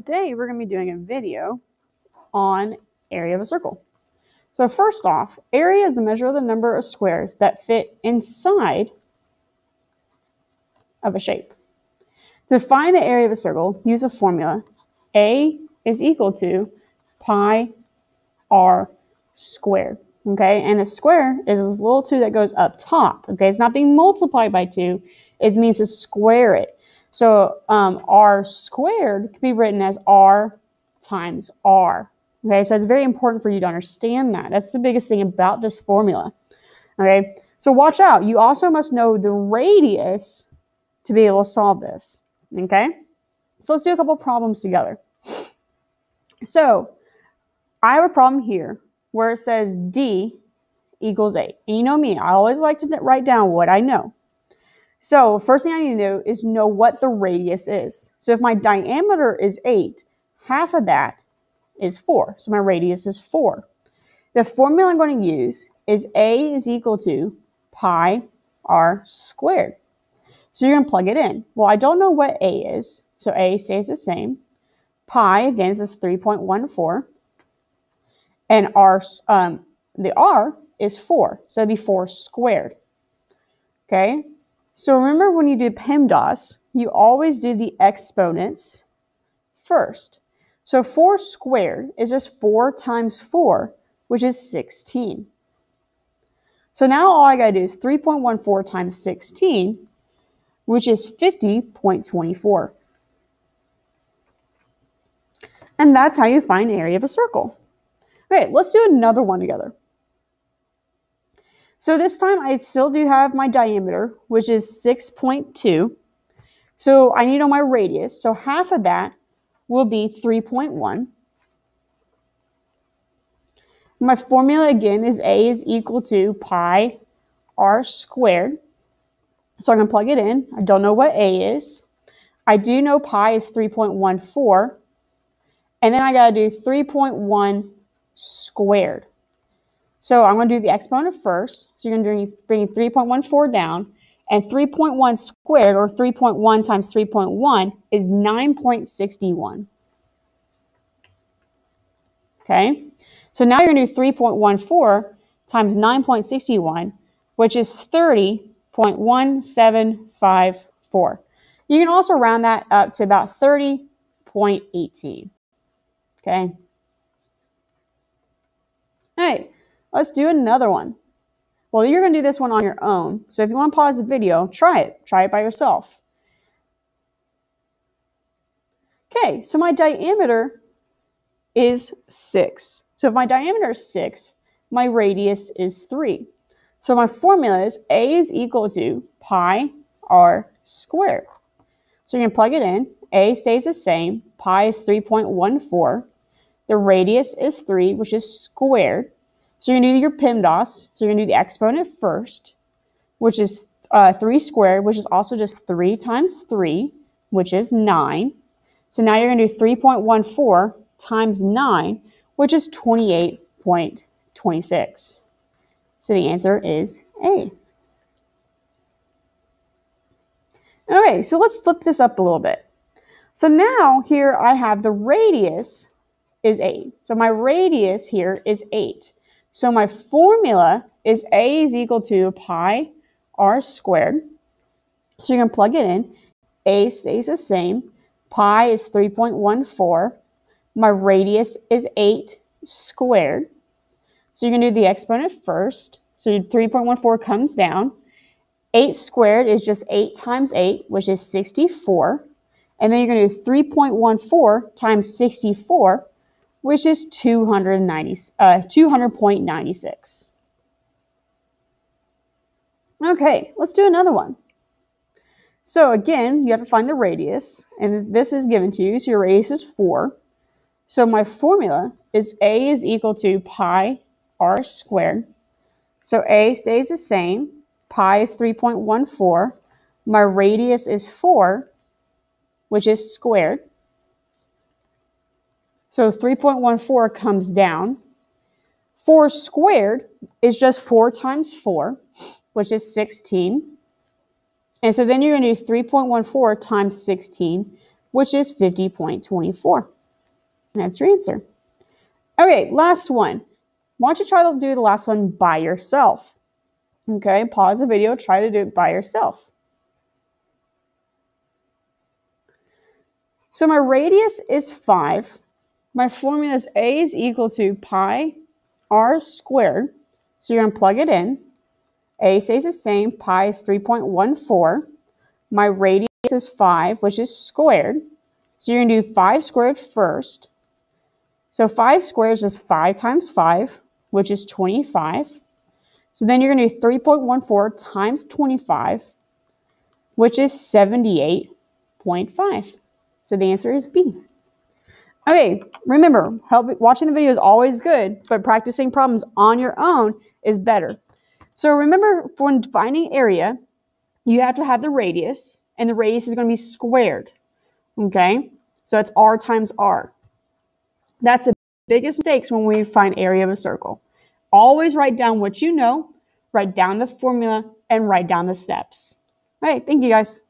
Today we're going to be doing a video on area of a circle. So first off, area is the measure of the number of squares that fit inside of a shape. To find the area of a circle, use a formula. A is equal to pi r squared. Okay, and a square is this little 2 that goes up top. Okay, it's not being multiplied by 2. It means to square it. So r squared can be written as r times r. Okay, so it's very important for you to understand that. That's the biggest thing about this formula. Okay, so watch out. You also must know the radius to be able to solve this. Okay, so let's do a couple problems together. So I have a problem here where it says d equals 8. And you know me, I always like to write down what I know. So first thing I need to do is know what the radius is. So if my diameter is 8, half of that is 4. So my radius is 4. The formula I'm going to use is A is equal to pi r squared. So you're going to plug it in. Well, I don't know what A is, so A stays the same. Pi, again, is 3.14. And the r is 4, so it'd be 4 squared. Okay? So remember when you do PEMDAS, you always do the exponents first. So 4 squared is just 4 times 4, which is 16. So now all I got to do is 3.14 times 16, which is 50.24. And that's how you find the area of a circle. Okay, let's do another one together. So this time I still do have my diameter, which is 6.2. So I need to know my radius. So half of that will be 3.1. My formula again is A is equal to pi r squared. So I'm going to plug it in. I don't know what A is. I do know pi is 3.14. And then I got to do 3.1 squared. So I'm going to do the exponent first. So you're going to bring 3.14 down. And 3.1 squared, or 3.1 times 3.1, is 9.61. Okay? So now you're going to do 3.14 times 9.61, which is 30.1754. You can also round that up to about 30.18. Okay? All right. Let's do another one. Well, you're going to do this one on your own. So if you want to pause the video, try it. Try it by yourself. Okay, so my diameter is 6. So if my diameter is 6, my radius is 3. So my formula is A is equal to pi r squared. So you're going to plug it in. A stays the same. Pi is 3.14. The radius is 3, which is squared. So you're going to do your PEMDAS. So you're going to do the exponent first, which is 3 squared, which is also just 3 times 3, which is 9. So now you're going to do 3.14 times 9, which is 28.26. So the answer is A. Okay, so let's flip this up a little bit. So now here I have the radius is 8. So my radius here is 8. So my formula is A is equal to pi r squared. So you're going to plug it in. A stays the same. Pi is 3.14. My radius is 8 squared. So you're going to do the exponent first. So 3.14 comes down. 8 squared is just 8 times 8, which is 64. And then you're going to do 3.14 times 64, which is 200.96. Okay, let's do another one. So again, you have to find the radius, and this is given to you, so your radius is 4. So my formula is A is equal to pi r squared. So A stays the same. Pi is 3.14. My radius is 4, which is squared. So 3.14 comes down. 4 squared is just 4 times 4, which is 16. And so then you're going to do 3.14 times 16, which is 50.24. That's your answer. Okay, last one. Why don't you try to do the last one by yourself? Okay, pause the video, try to do it by yourself. So my radius is 5. My formula is A is equal to pi r squared. So you're going to plug it in. A stays the same. Pi is 3.14. My radius is 5, which is squared. So you're going to do 5 squared first. So 5 squared is just 5 times 5, which is 25. So then you're going to do 3.14 times 25, which is 78.5. So the answer is B. Okay, remember, watching the video is always good, but practicing problems on your own is better. So remember, for finding area, you have to have the radius, and the radius is going to be squared. Okay, so it's r times r. That's the biggest mistakes when we find area of a circle. Always write down what you know, write down the formula, and write down the steps. All right, thank you guys.